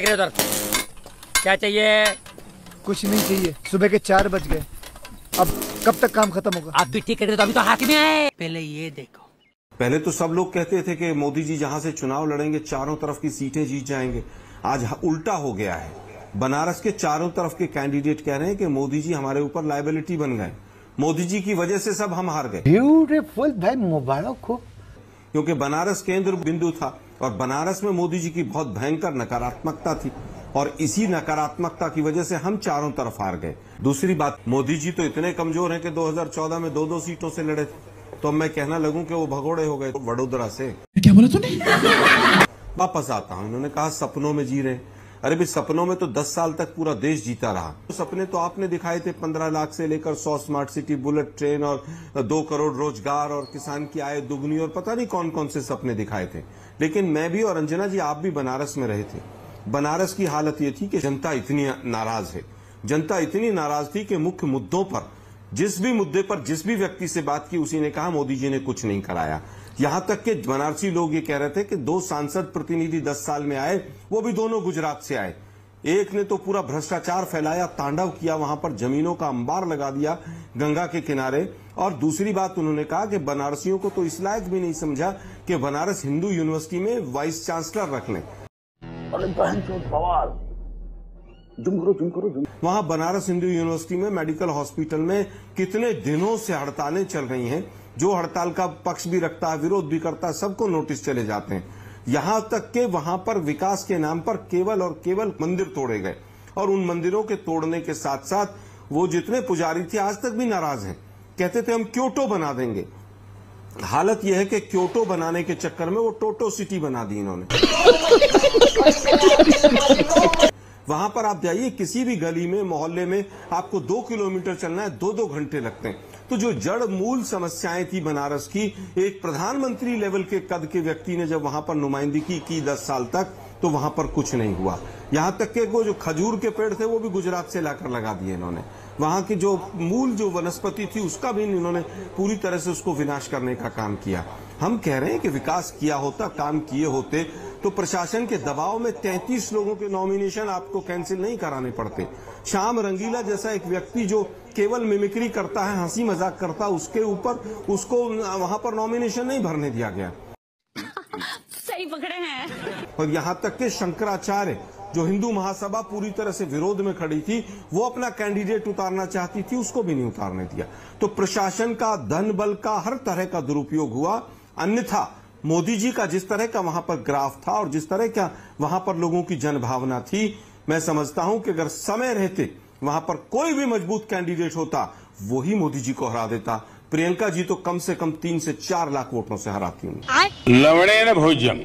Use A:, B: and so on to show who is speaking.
A: उधर क्या चाहिए?
B: कुछ नहीं चाहिए, सुबह के 4 बज गए, अब कब तक काम खत्म होगा?
A: आप भी ठीक कर रहे हो तो अभी तो हाथ में आए। पहले ये देखो,
C: पहले तो सब लोग कहते थे कि मोदी जी जहां से चुनाव लड़ेंगे चारों तरफ की सीटें जीत जाएंगे। आज उल्टा हो गया है। बनारस के चारों तरफ के कैंडिडेट कह रहे हैं कि मोदी जी हमारे ऊपर लायबिलिटी बन गए, मोदी जी की वजह से सब हम हार गए।
B: ब्यूटीफुल भाई, मुबारक हो।
C: क्योंकि बनारस केंद्र बिंदु था और बनारस में मोदी जी की बहुत भयंकर नकारात्मकता थी और इसी नकारात्मकता की वजह से हम चारों तरफ हार गए। दूसरी बात, मोदी जी तो इतने कमजोर हैं कि 2014 में 2-2 सीटों से लड़े थे, तो मैं कहना लगूं कि वो भगोड़े हो गए वडोदरा से।
D: क्या बोला तूने?
C: वापस आता हूं, इन्होंने कहा सपनों में जी रहे। अरे भाई, सपनों में तो 10 साल तक पूरा देश जीता रहा। तो सपने तो आपने दिखाए थे 15 लाख से लेकर 100 स्मार्ट सिटी, बुलेट ट्रेन और 2 करोड़ रोजगार और किसान की आय दुगनी और पता नहीं कौन कौन से सपने दिखाए थे। लेकिन मैं भी और अंजना जी आप भी बनारस में रहे थे। बनारस की हालत ये थी कि जनता इतनी नाराज है, जनता इतनी नाराज थी कि मुख्य मुद्दों पर, जिस भी मुद्दे पर जिस भी व्यक्ति से बात की उसी ने कहा मोदी जी ने कुछ नहीं कराया। यहां तक कि बनारसी लोग ये कह रहे थे कि 2 सांसद प्रतिनिधि 10 साल में आए, वो भी दोनों गुजरात से आए। एक ने तो पूरा भ्रष्टाचार फैलाया, तांडव किया, वहां पर जमीनों का अंबार लगा दिया गंगा के किनारे। और दूसरी बात उन्होंने कहा कि बनारसियों को तो इस लायक भी नहीं समझा कि बनारस हिंदू यूनिवर्सिटी में वाइस चांसलर रख लें। वहां बनारस हिंदू यूनिवर्सिटी में मेडिकल हॉस्पिटल में कितने दिनों से हड़तालें चल रही हैं। जो हड़ताल का पक्ष भी रखता है, विरोध भी करता है, सबको नोटिस चले जाते हैं। यहां तक के वहां पर विकास के नाम पर केवल और केवल मंदिर तोड़े गए और उन मंदिरों के तोड़ने के साथ साथ वो जितने पुजारी थे आज तक भी नाराज हैं। कहते थे हम क्योटो बना देंगे। हालत यह है कि क्योटो बनाने के चक्कर में वो टोटो सिटी बना दी इन्होंने। वहां पर आप जाइए, किसी भी गली में मोहल्ले में आपको 2 किलोमीटर चलना है, 2-2 घंटे लगते हैं। तो जो जड़ मूल समस्याएं थी बनारस की, एक प्रधानमंत्री लेवल के कद के व्यक्ति ने जब वहां पर नुमाइंदगी की 10 साल तक, तो वहां पर कुछ नहीं हुआ। यहां तक कि वो जो खजूर के पेड़ थे वो भी गुजरात से लाकर लगा दिए इन्होंने। वहां की जो मूल जो वनस्पति थी उसका भी इन्होंने पूरी तरह से उसको विनाश करने का काम किया। हम कह रहे हैं कि विकास किया होता, काम किए होते तो प्रशासन के दबाव में 33 लोगों के नॉमिनेशन आपको कैंसिल नहीं कराने पड़ते। श्याम रंगीला जैसा एक व्यक्ति जो केवल मिमिक्री करता है, हंसी मजाक करता, उसके ऊपर उसको वहां पर नॉमिनेशन नहीं भरने दिया गया।
E: सही पकड़े हैं।
C: और यहां तक के शंकराचार्य जो हिंदू महासभा पूरी तरह से विरोध में खड़ी थी, वो अपना कैंडिडेट उतारना चाहती थी, उसको भी नहीं उतारने दिया। तो प्रशासन का, धन बल का, हर तरह का दुरुपयोग हुआ। अन्यथा मोदी जी का जिस तरह का वहां पर ग्राफ था और जिस तरह का वहां पर लोगों की जनभावना थी, मैं समझता हूं कि अगर समय रहते वहां पर कोई भी मजबूत कैंडिडेट होता, वही मोदी जी को हरा देता। प्रियंका जी तो कम से कम 3 से 4 लाख वोटों से हराती हूँ।
F: लवणे न भोजन